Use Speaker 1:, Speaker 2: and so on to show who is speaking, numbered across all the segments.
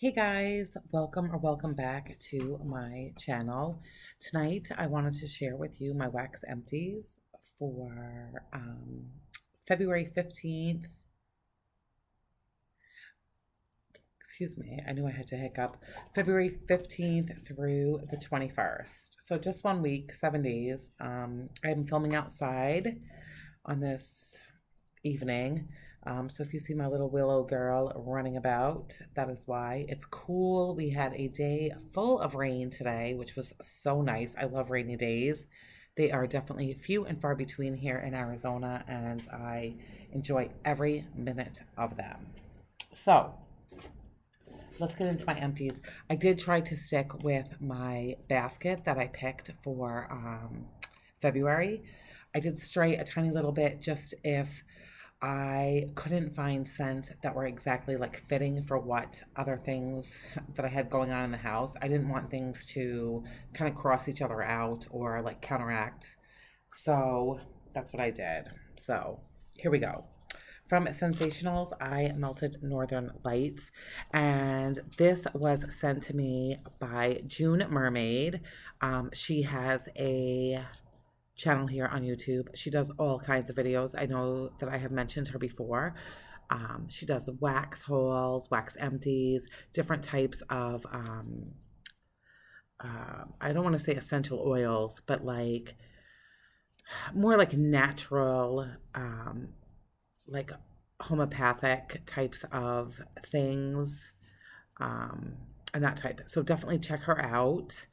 Speaker 1: Hey guys, welcome back to my channel. Tonight I wanted to share with you my wax empties for February 15th. Excuse me, I knew I had to hiccup. February 15th through the 21st. So just 1 week, 7 days. I'm filming outside on this evening. So if you see my little willow girl running about, that is why. It's cool. We had a day full of rain today, which was so nice. I love rainy days. They are definitely few and far between here in Arizona, and I enjoy every minute of them. So let's get into my empties. I did try to stick with my basket that I picked for February. I did stray a tiny little bit just if I couldn't find scents that were exactly like fitting for what other things that I had going on in the house. I didn't want things to kind of cross each other out or like counteract. So that's what I did. So here we go. From Sensationals, I melted Northern Lights, and this was sent to me by June Mermaid. She has a channel here on YouTube. She does all kinds of videos. I know that I have mentioned her before. She does wax hauls, wax empties, different types of, I don't want to say essential oils, but like more like natural, like homeopathic types of things, and that type. So definitely check her out.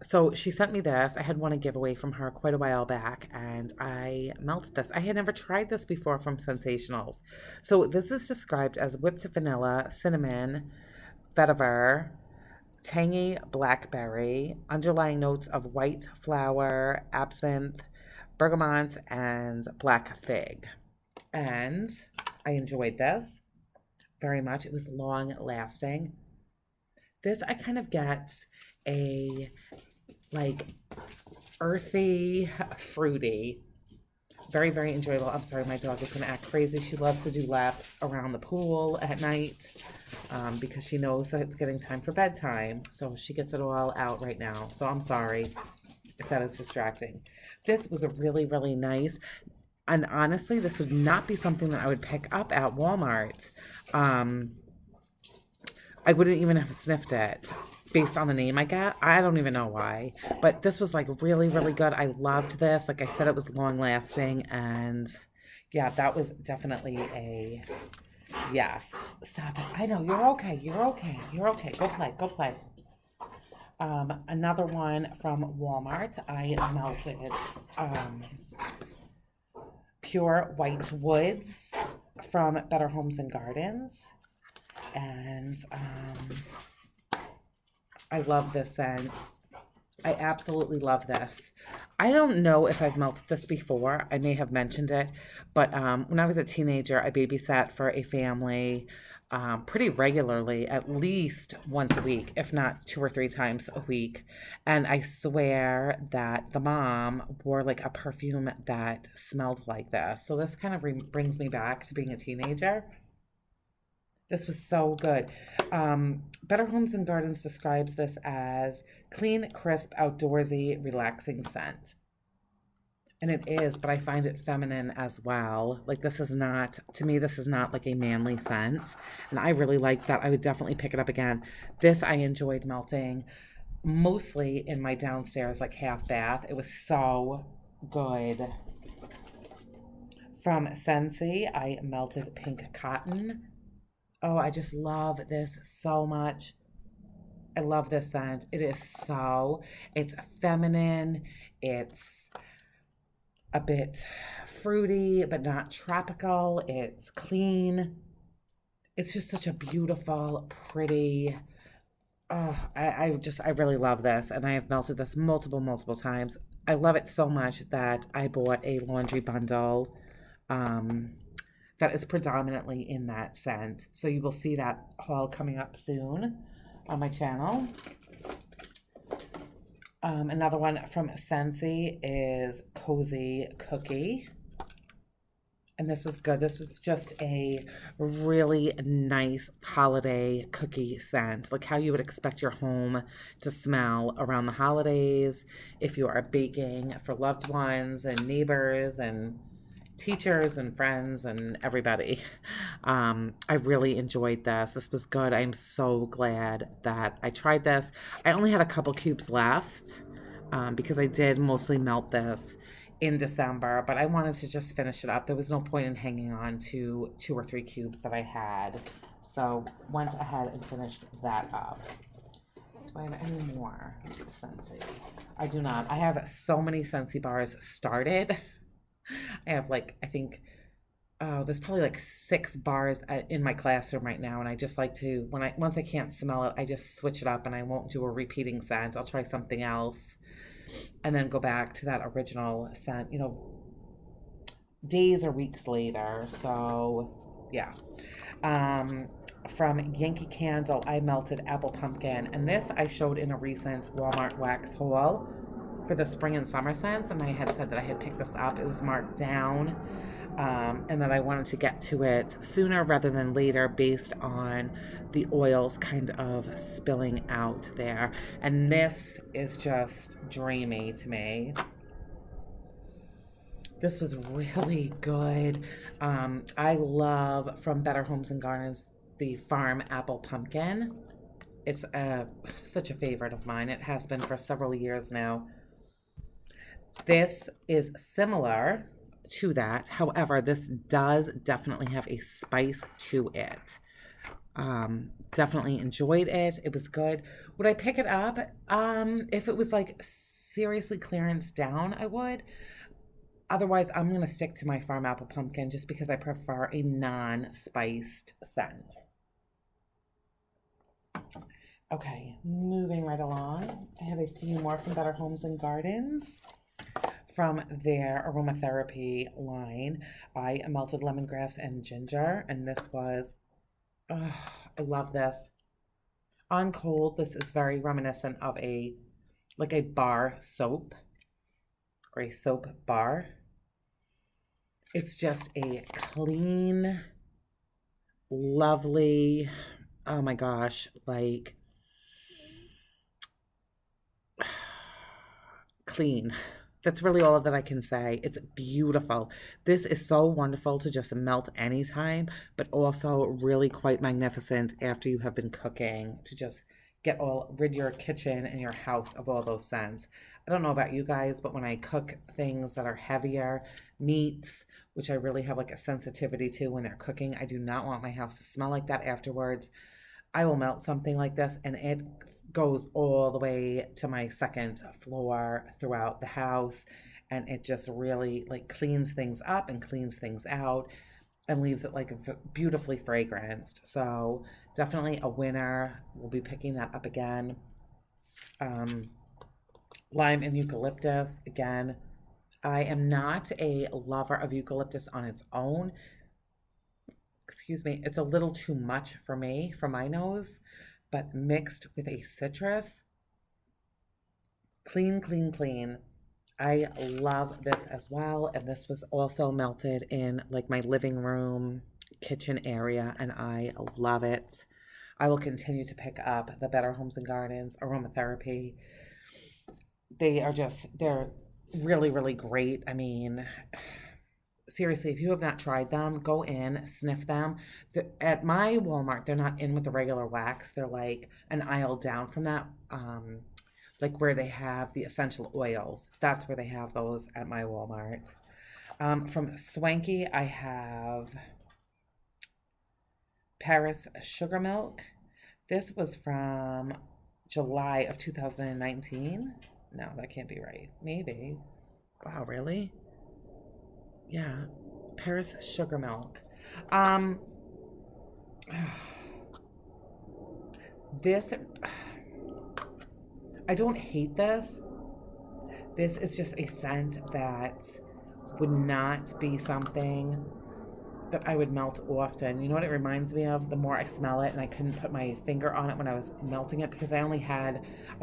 Speaker 1: So she sent me this. I had won a giveaway from her quite a while back, and I melted this. I had never tried this before from Sensationals. So this is described as whipped vanilla, cinnamon, vetiver, tangy blackberry, underlying notes of white flower, absinthe, bergamot, and black fig. And I enjoyed this very much. It was long lasting. This I kind of get a like earthy, fruity, very, very enjoyable. I'm sorry, my dog is going to act crazy. She loves to do laps around the pool at night because she knows that it's getting time for bedtime. So she gets it all out right now. So I'm sorry if that is distracting. This was a really, really nice. And honestly, this would not be something that I would pick up at Walmart. I wouldn't even have sniffed it based on the name I get. I don't even know why. But this was like really, really good. I loved this. Like I said, it was long lasting. And yeah, that was definitely a yes. Stop it. I know. You're okay. You're okay. You're okay. Go play. Go play. Another one from Walmart. I melted pure white woods from Better Homes and Gardens. And I love this scent. I absolutely love this. I don't know if I've melted this before. I may have mentioned it, but when I was a teenager, I babysat for a family pretty regularly, at least once a week, if not 2 or 3 times a week. And I swear that the mom wore like a perfume that smelled like this. So this kind of brings me back to being a teenager. This was so good. Better Homes and Gardens describes this as clean, crisp, outdoorsy, relaxing scent. And it is, but I find it feminine as well. Like this is not, to me, this is not like a manly scent. And I really like that. I would definitely pick it up again. This I enjoyed melting mostly in my downstairs, like half bath. It was so good. From Scentsy, I melted pink cotton. Oh, I just love this so much. I love this scent. It's feminine. It's a bit fruity, but not tropical. It's clean. It's just such a beautiful, pretty, oh, I really love this. And I have melted this multiple times. I love it so much that I bought a laundry bundle. That is predominantly in that scent. So you will see that haul coming up soon on my channel. Another one from Scentsy is Cozy Cookie. And this was good. This was just a really nice holiday cookie scent, like how you would expect your home to smell around the holidays if you are baking for loved ones and neighbors and teachers and friends and everybody. I really enjoyed this. This was good. I'm so glad that I tried this. I only had a couple cubes left because I did mostly melt this in December, but I wanted to just finish it up. There was no point in hanging on to 2 or 3 cubes that I had. So went ahead and finished that up. Do I have any more Scentsy? I do not. I have so many Scentsy bars started. I have like, I think, oh, there's probably like 6 bars in my classroom right now. And I just like to, once I can't smell it, I just switch it up and I won't do a repeating scent. I'll try something else and then go back to that original scent, days or weeks later. So, yeah. From Yankee Candle, I melted apple pumpkin. And this I showed in a recent Walmart wax haul for the spring and summer scents. And I had said that I had picked this up. It was marked down. And that I wanted to get to it sooner rather than later based on the oils kind of spilling out there. And this is just dreamy to me. This was really good. I love from Better Homes and Gardens the Farm Apple Pumpkin. It's such a favorite of mine. It has been for several years now. This is similar to that. However, this does definitely have a spice to it. Definitely enjoyed it. It was good. Would I pick it up? If it was like seriously clearance down, I would. Otherwise, I'm going to stick to my Farm Apple Pumpkin just because I prefer a non-spiced scent. Okay, moving right along. I have a few more from Better Homes and Gardens. From their Aromatherapy line, I melted lemongrass and ginger, and this was, oh, I love this. On cold, this is very reminiscent of a bar soap or a soap bar. It's just a clean, lovely, oh my gosh, like clean. That's really all that I can say. It's beautiful. This is so wonderful to just melt anytime, but also really quite magnificent after you have been cooking to just rid your kitchen and your house of all those scents. I don't know about you guys, but when I cook things that are heavier, meats, which I really have like a sensitivity to when they're cooking, I do not want my house to smell like that afterwards. I will melt something like this and it goes all the way to my second floor throughout the house, and it just really like cleans things up and cleans things out and leaves it like beautifully fragranced. So definitely a winner. We'll be picking that up again. Lime and eucalyptus, again, I am not a lover of eucalyptus on its own. Excuse me, it's a little too much for me, for my nose, but mixed with a citrus, clean, clean, clean. I love this as well, and this was also melted in like my living room, kitchen area, and I love it. I will continue to pick up the Better Homes and Gardens Aromatherapy. They're really, really great. I mean, seriously, if you have not tried them, go in, sniff them. At my Walmart, they're not in with the regular wax. They're like an aisle down from that, like where they have the essential oils. That's where they have those at my Walmart. From Swanky, I have Paris Sugar Milk. This was from July of 2019. No, that can't be right. Maybe. Wow, really? Yeah, Paris Sugar Milk. This, I don't hate this. This is just a scent that would not be something that I would melt often. You know what it reminds me of? The more I smell it, and I couldn't put my finger on it when I was melting it because I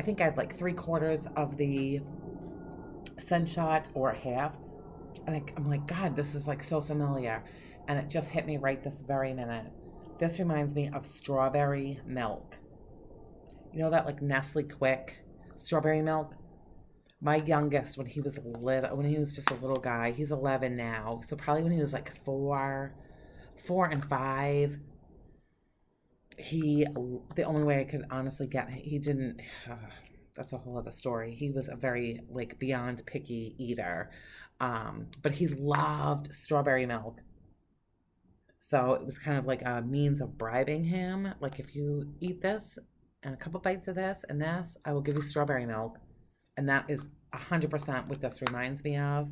Speaker 1: think I had like 3/4 of the scent shot or half. And I'm like, God, this is like so familiar. And it just hit me right this very minute. This reminds me of strawberry milk. You know that like Nestle Quick strawberry milk? My youngest, when he was little, when he was just a little guy, he's 11 now. So probably when he was like 4 and 5, he, the only way I could honestly get, he didn't, that's a whole other story. He was a very like beyond picky eater. But he loved strawberry milk. So it was kind of like a means of bribing him. Like, if you eat this and a couple bites of this and this, I will give you strawberry milk. And that is 100% what this reminds me of.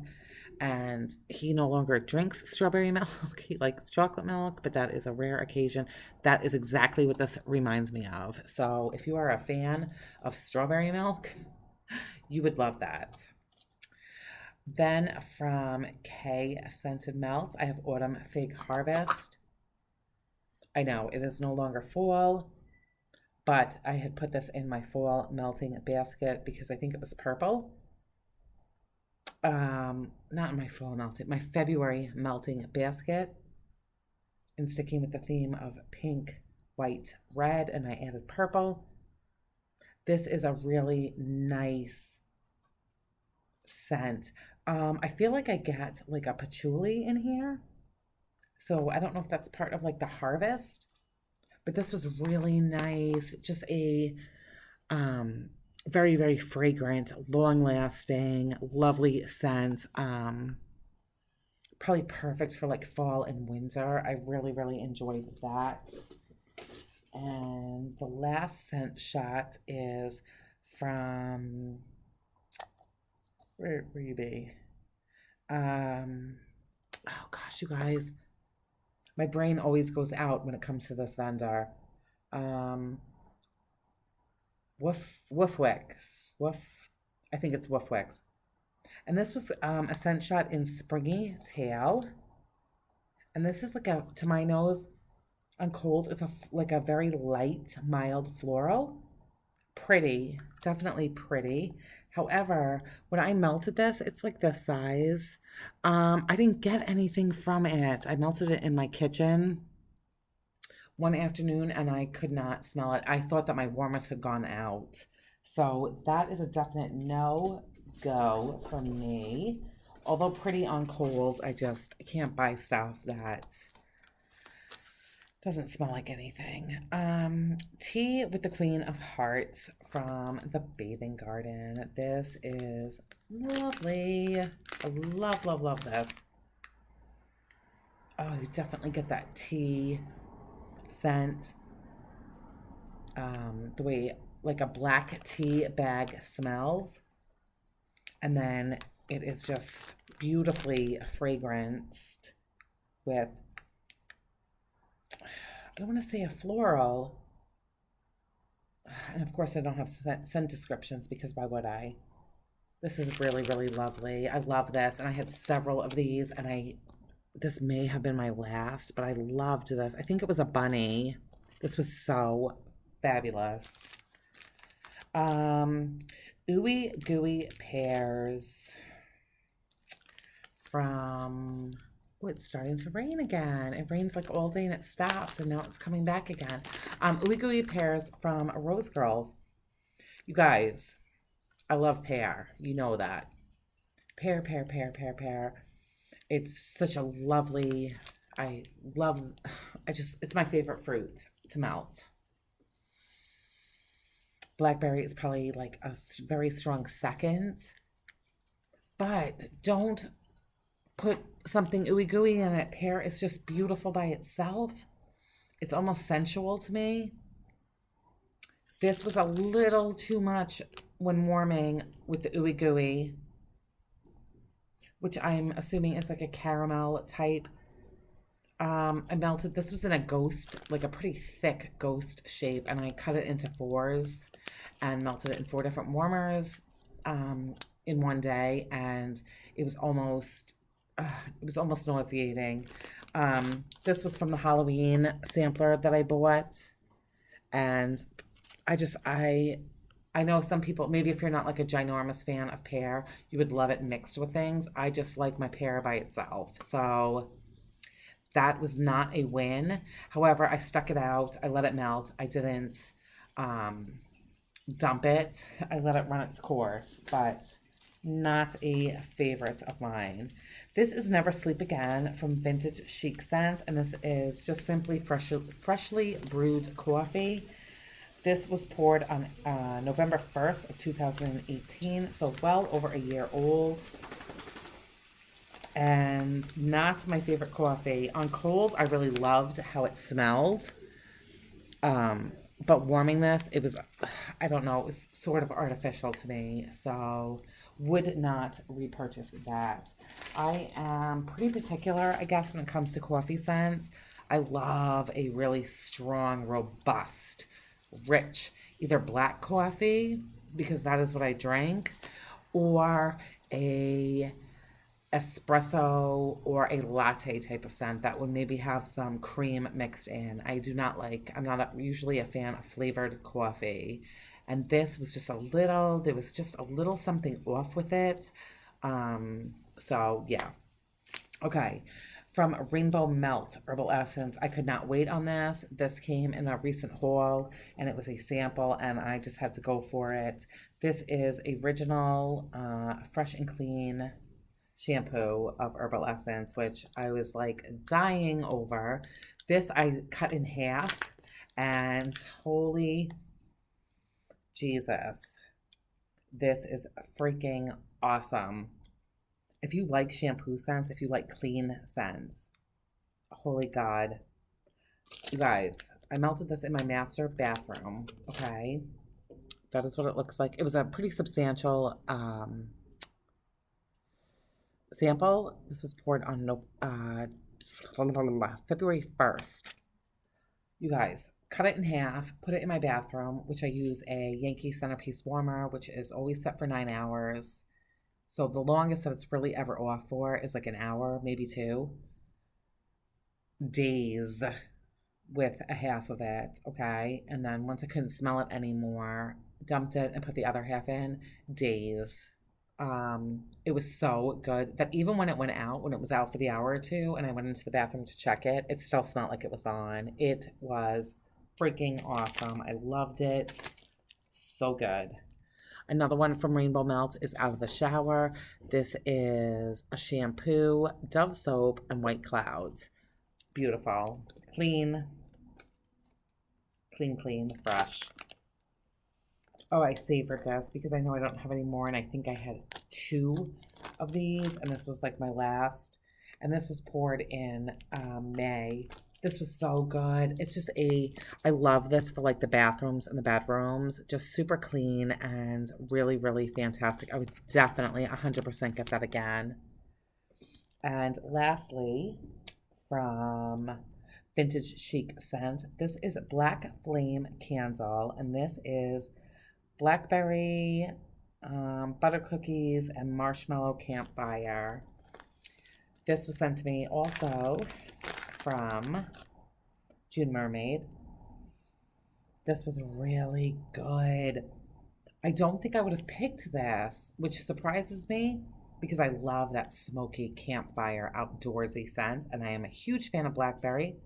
Speaker 1: And he no longer drinks strawberry milk. He likes chocolate milk, but that is a rare occasion. That is exactly what this reminds me of. So if you are a fan of strawberry milk, you would love that. Then from K Scented Melts, I have Autumn Fig Harvest. I know it is no longer fall, but I had put this in my fall melting basket because I think it was purple. Not in my fall melting, my February melting basket. And sticking with the theme of pink, white, red, and I added purple. This is a really nice scent. I feel like I get like a patchouli in here. So I don't know if that's part of like the harvest, but this was really nice. Just a very, very fragrant, long lasting, lovely scent. Probably perfect for like fall and winter. I really, really enjoyed that. And the last scent shot is from, where you be? Oh gosh, you guys, my brain always goes out when it comes to this vendor. Um, Woofwix. I think it's Woofwix. And this was a scent shot in Springy Tail. And this is like a, to my nose, on cold, it's like a very light, mild floral. Pretty, definitely pretty. However, when I melted this, it's like this size. I didn't get anything from it. I melted it in my kitchen one afternoon and I could not smell it. I thought that my warmers had gone out. So that is a definite no go for me. Although pretty on cold, I can't buy stuff that doesn't smell like anything. Tea with the Queen of Hearts from the Bathing Garden. This is lovely. I love, love, love this. Oh, you definitely get that tea scent. The way like a black tea bag smells. And then it is just beautifully fragranced with, I don't want to say a floral. And of course, I don't have scent descriptions because why would I? This is really, really lovely. I love this. And I had several of these, and this may have been my last, but I loved this. I think it was a bunny. This was so fabulous. Ooey Gooey Pears from, oh, it's starting to rain again. It rains like all day and it stopped, and now it's coming back again. Ooey Gooey Pears from Rose Girls. You guys, I love pear. You know that. Pear, pear, pear, pear, pear. It's such a lovely, it's my favorite fruit to melt. Blackberry is probably like a very strong second, but don't put something ooey gooey in it. Pear is just beautiful by itself. It's almost sensual to me. This was a little too much when warming with the ooey gooey, which I'm assuming is like a caramel type. I melted, this was in a ghost, like a pretty thick ghost shape, and I cut it into fours and melted it in 4 different warmers in one day, and it was almost nauseating. This was from the Halloween sampler that I bought, and I I know some people, maybe if you're not like a ginormous fan of pear, you would love it mixed with things. I just like my pear by itself. So that was not a win. However, I stuck it out. I let it melt. I didn't um, dump it. I let it run its course, but not a favorite of mine. This is Never Sleep Again from Vintage Chic Scents, and this is just simply freshly brewed coffee. This was poured on November 1st of 2018, so well over a year old. And not my favorite coffee. On cold, I really loved how it smelled. But warming this, it was, I don't know, it was sort of artificial to me. So would not repurchase that. I am pretty particular, I guess, when it comes to coffee scents. I love a really strong, robust, rich, either black coffee, because that is what I drink, or a espresso or a latte type of scent that would maybe have some cream mixed in. I'm not usually a fan of flavored coffee. And this was just there was just a little something off with it. So yeah. Okay. From Rainbow Melt Herbal Essence. I could not wait on this. This came in a recent haul and it was a sample and I just had to go for it. This is original, fresh and clean shampoo of Herbal Essence, which I was like dying over. This I cut in half, and holy Jesus, this is freaking awesome. If you like shampoo scents, if you like clean scents, holy God. You guys, I melted this in my master bathroom, okay? That is what it looks like. It was a pretty substantial sample. This was poured on February 1st. You guys, cut it in half, put it in my bathroom, which I use a Yankee centerpiece warmer, which is always set for 9 hours. So the longest that it's really ever off for is like an hour, maybe 2 days with a half of it, okay? And then once I couldn't smell it anymore, dumped it and put the other half in, days. It was so good that even when it was out for the hour or two, and I went into the bathroom to check it, it still smelled like it was on. It was freaking awesome. I loved it. So good. Another one from Rainbow Melt is Out of the Shower. This is a shampoo, Dove soap, and White Clouds. Beautiful. Clean, clean, fresh. Oh, I savored this because I know I don't have any more, and I think I had 2 of these, and this was like my last. And this was poured in May. This was so good. I love this for like the bathrooms and the bedrooms. Just super clean and really, really fantastic. I would definitely 100% get that again. And lastly, from Vintage Chic Scent, this is Black Flame Candle, and this is blackberry, butter cookies, and marshmallow campfire. This was sent to me also from June Mermaid. This was really good. I don't think I would have picked this, which surprises me because I love that smoky campfire outdoorsy scent, and I am a huge fan of blackberry.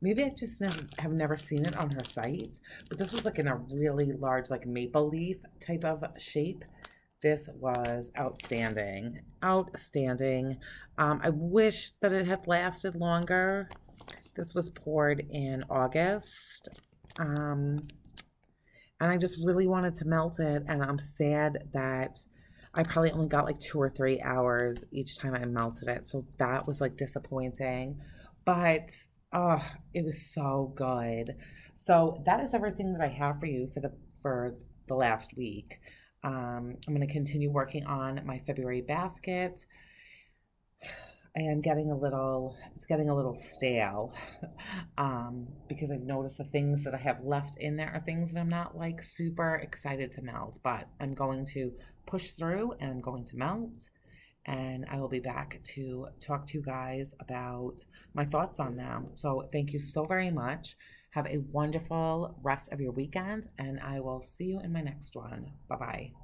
Speaker 1: Maybe I just have never seen it on her site, but this was like in a really large, like maple leaf type of shape. This was outstanding. Outstanding. I wish that it had lasted longer. This was poured in August. And I just really wanted to melt it, and I'm sad that I probably only got like 2 or 3 hours each time I melted it. So that was like disappointing. But oh, it was so good. So that is everything that I have for you for the last week. I'm going to continue working on my February basket. I am it's getting a little stale because I've noticed the things that I have left in there are things that I'm not like super excited to melt, but I'm going to push through and I'm going to melt. And I will be back to talk to you guys about my thoughts on them. So thank you so very much. Have a wonderful rest of your weekend, and I will see you in my next one. Bye bye.